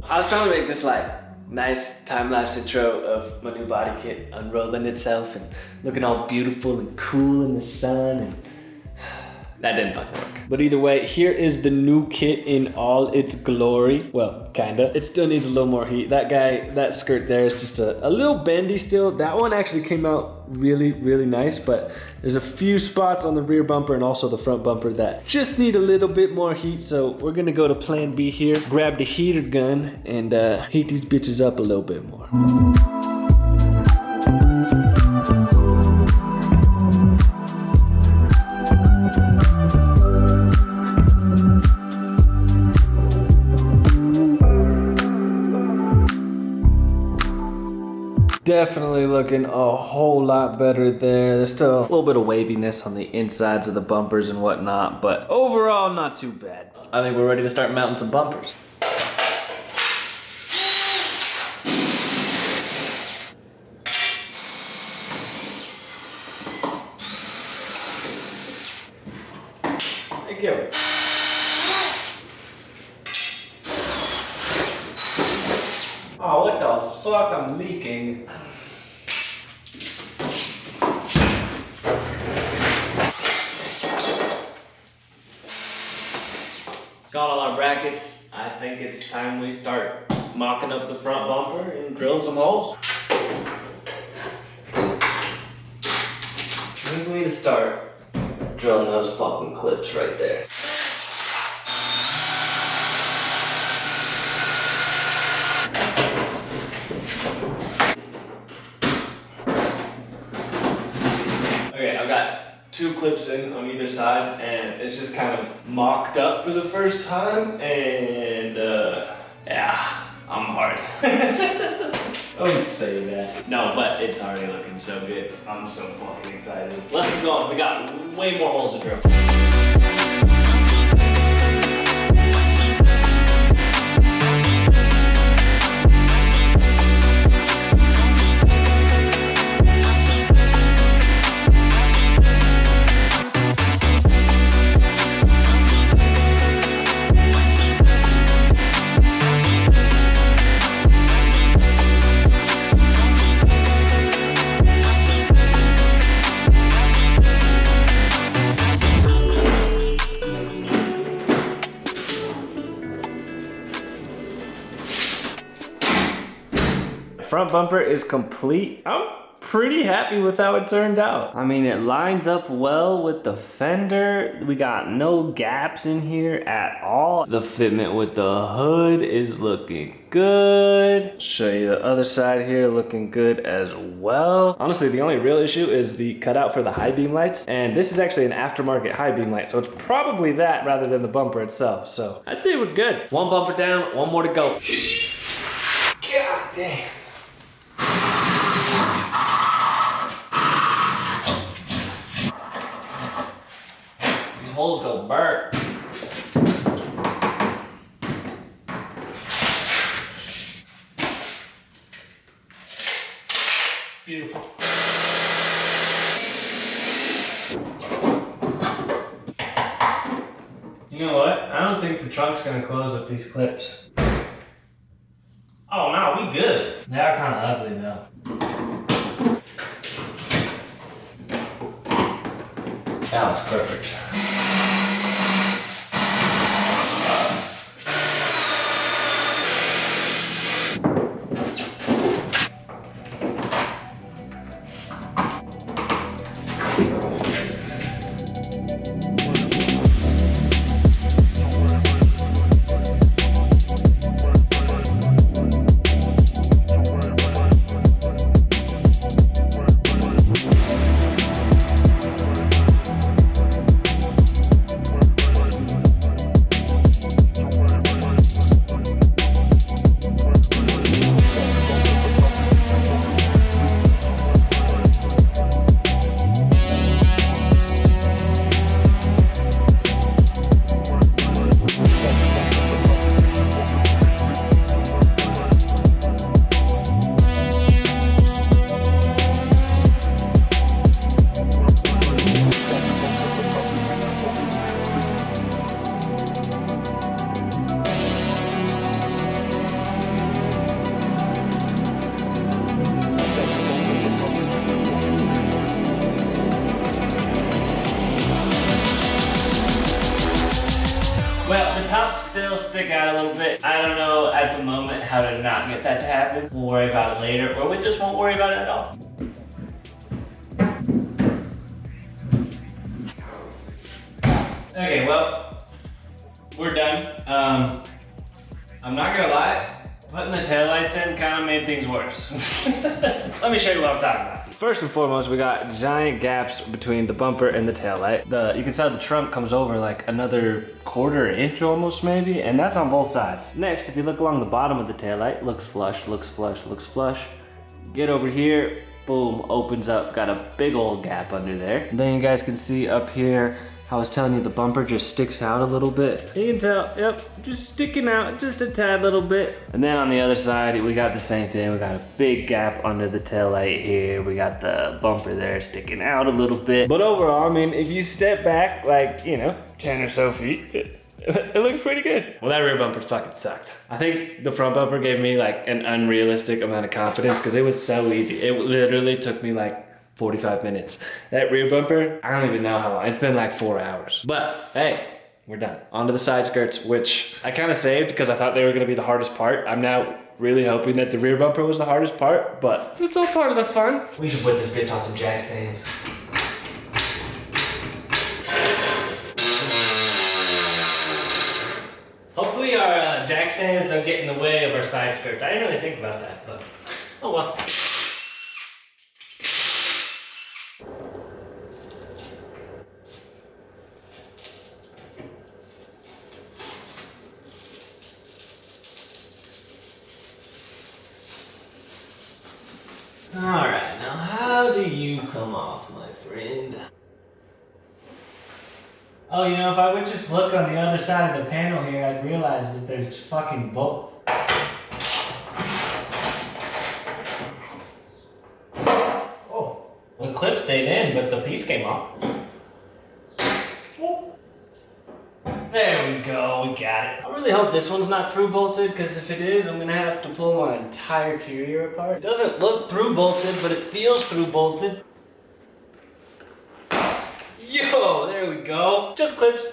I was trying to make this like nice time-lapse intro of my new body kit unrolling itself and looking all beautiful and cool in the sun, and that didn't fucking work. But either way, here is the new kit in all its glory. Well, kinda. It still needs a little more heat. That skirt there is just a little bendy still. That one actually came out really, really nice, but there's a few spots on the rear bumper and also the front bumper that just need a little bit more heat. So we're gonna go to plan B here, grab the heater gun, and heat these bitches up a little bit more. Definitely looking a whole lot better there. There's still a little bit of waviness on the insides of the bumpers and whatnot, but overall not too bad. I think we're ready to start mounting some bumpers. Thank you. Oh, what the fuck? I'm leaking. Got all our brackets. I think it's time we start mocking up the front bumper and drilling some holes. I think we need to start drilling those fucking clips right there. Okay, I've got 2 clips in on either side, and it's just kind of mocked up for the first time, and yeah, I'm hard. I wouldn't say that. No, but it's already looking so good. I'm so fucking excited. Let's keep going. We got way more holes to drill. Front bumper is complete. I'm pretty happy with how it turned out. I mean, it lines up well with the fender. We got no gaps in here at all. The fitment with the hood is looking good. Show you the other side here, looking good as well. Honestly, the only real issue is the cutout for the high beam lights. And this is actually an aftermarket high beam light, so it's probably that rather than the bumper itself. So I'd say we're good. One bumper down, one more to go. God damn. These holes go burnt. Beautiful. You know what? I don't think the trunk's gonna close with these clips. Oh no, we good. They are kind of ugly though. That was perfect. stick out a little bit. I don't know at the moment how to not get that to happen. We'll worry about it later, or we just won't worry about it at all. Okay, well, we're done. I'm not gonna lie, putting the taillights in kind of made things worse. Let me show you what I'm talking about. First and foremost, we got giant gaps between the bumper and the taillight. You can tell the trunk comes over like another 1/4 inch almost maybe, and that's on both sides. Next, if you look along the bottom of the taillight, looks flush, looks flush, looks flush. Get over here, boom, opens up, got a big old gap under there. And then you guys can see up here, I was telling you the bumper just sticks out a little bit. You can tell, yep, just sticking out just a tad little bit. And then on the other side, we got the same thing. We got a big gap under the taillight here. We got the bumper there sticking out a little bit. But overall, I mean, if you step back like, 10 or so feet, it looks pretty good. Well, that rear bumper fucking sucked. I think the front bumper gave me like an unrealistic amount of confidence because it was so easy. It literally took me like 45 minutes. That rear bumper, I don't even know how long. It's been like 4 hours. But hey, we're done. Onto the side skirts, which I kind of saved because I thought they were gonna be the hardest part. I'm now really hoping that the rear bumper was the hardest part, but it's all part of the fun. We should put this bitch on some jack stands. Hopefully our jack stands don't get in the way of our side skirts. I didn't really think about that, but oh well. All right, now how do you come off, my friend? Oh, if I would just look on the other side of the panel here, I'd realize that there's fucking bolts. Oh, the clip stayed in, but the piece came off. There we go, we got it. I really hope this one's not through bolted, because if it is, I'm gonna have to pull my entire interior apart. It doesn't look through bolted, but it feels through bolted. Yo, there we go. Just clips.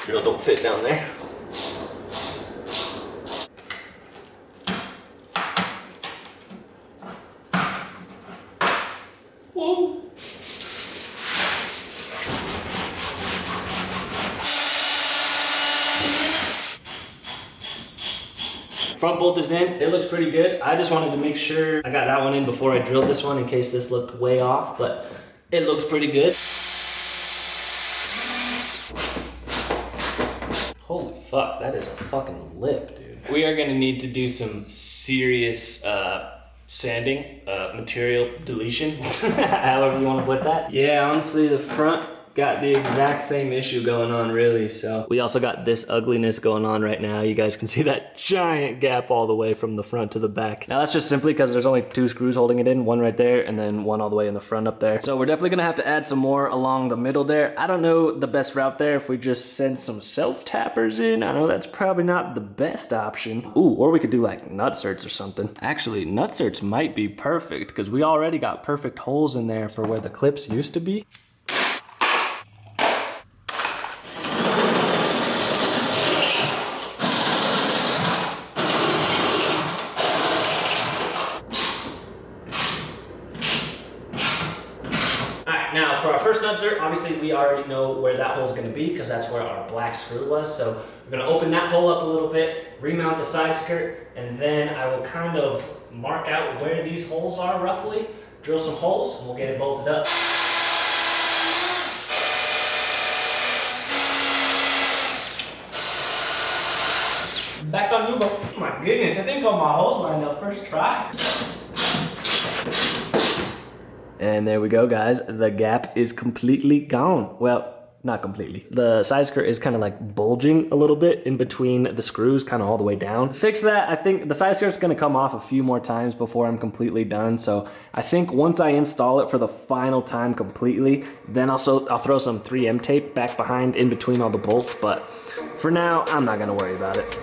Drill don't fit down there. Whoa. Front bolt is in, it looks pretty good. I just wanted to make sure I got that one in before I drilled this one in case this looked way off, but it looks pretty good. Holy fuck, that is a fucking lip, dude. We are gonna need to do some serious sanding, material deletion, however you wanna put that. Yeah, honestly, the front got the exact same issue going on, really, so. We also got this ugliness going on right now. You guys can see that giant gap all the way from the front to the back. Now that's just simply because there's only 2 screws holding it in, one right there and then one all the way in the front up there. So we're definitely gonna have to add some more along the middle there. I don't know the best route there if we just send some self-tappers in. I know that's probably not the best option. Ooh, or we could do like nutserts or something. Actually, nutserts might be perfect because we already got perfect holes in there for where the clips used to be. Now, for our first nutsert, obviously we already know where that hole is going to be because that's where our black screw was. So we're going to open that hole up a little bit, remount the side skirt, and then I will kind of mark out where these holes are roughly, drill some holes, and we'll get it bolted up. Back on you go. Oh my goodness, I think all my holes lined up first try. And there we go, guys. The gap is completely gone. Well, not completely. The side skirt is kind of like bulging a little bit in between the screws, kind of all the way down. Fix that. I think the side skirt's gonna come off a few more times before I'm completely done. So I think once I install it for the final time completely, then I'll throw some 3M tape back behind in between all the bolts. But for now, I'm not gonna worry about it.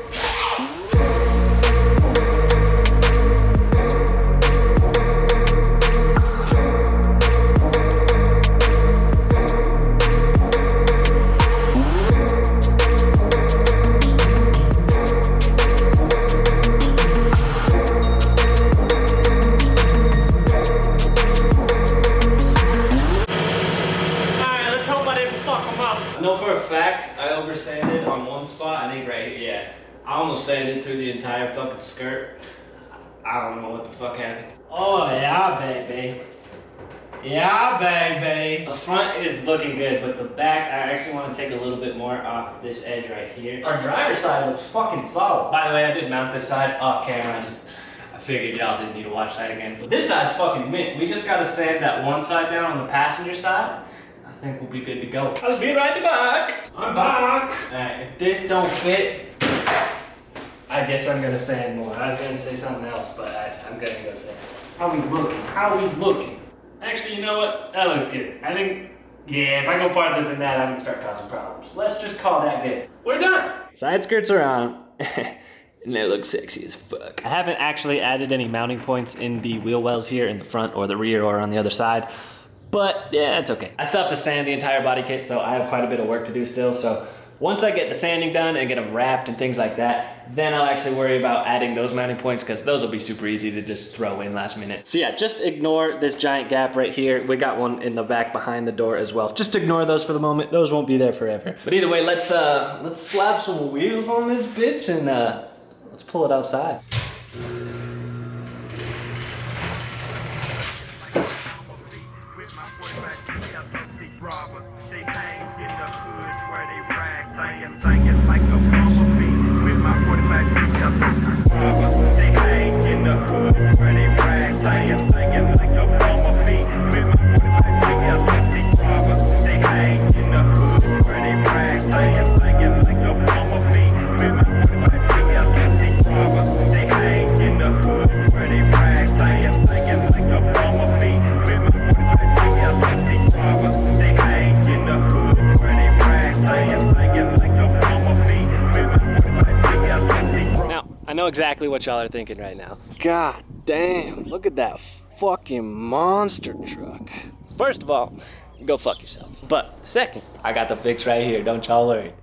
over sanded on one spot. I think right here, yeah. I almost sanded through the entire fucking skirt. I don't know what the fuck happened. Oh yeah, baby. Yeah, baby. The front is looking good, but the back, I actually want to take a little bit more off this edge right here. Our driver's side looks fucking solid. By the way, I did mount this side off camera. I figured y'all didn't need to watch that again. But this side's fucking mint. We just gotta sand that one side down on the passenger side. I think we'll be good to go. I'll be right back. I'm back. Alright, if this don't fit, I guess I'm gonna sand more. I was gonna say something else, but I'm gonna go sand. How we looking? How we looking? Actually, you know what? That looks good. I think, yeah, if I go farther than that, I'm gonna start causing problems. Let's just call that good. We're done. Side skirts are on. And they look sexy as fuck. I haven't actually added any mounting points in the wheel wells here in the front or the rear or on the other side. But yeah, it's okay. I still have to sand the entire body kit, so I have quite a bit of work to do still. So once I get the sanding done and get them wrapped and things like that, then I'll actually worry about adding those mounting points because those will be super easy to just throw in last minute. So yeah, just ignore this giant gap right here. We got one in the back behind the door as well. Just ignore those for the moment. Those won't be there forever. But either way, let's slap some wheels on this bitch and let's pull it outside. I know exactly what y'all are thinking right now. God damn, look at that fucking monster truck. First of all, go fuck yourself. But second, I got the fix right here, don't y'all worry.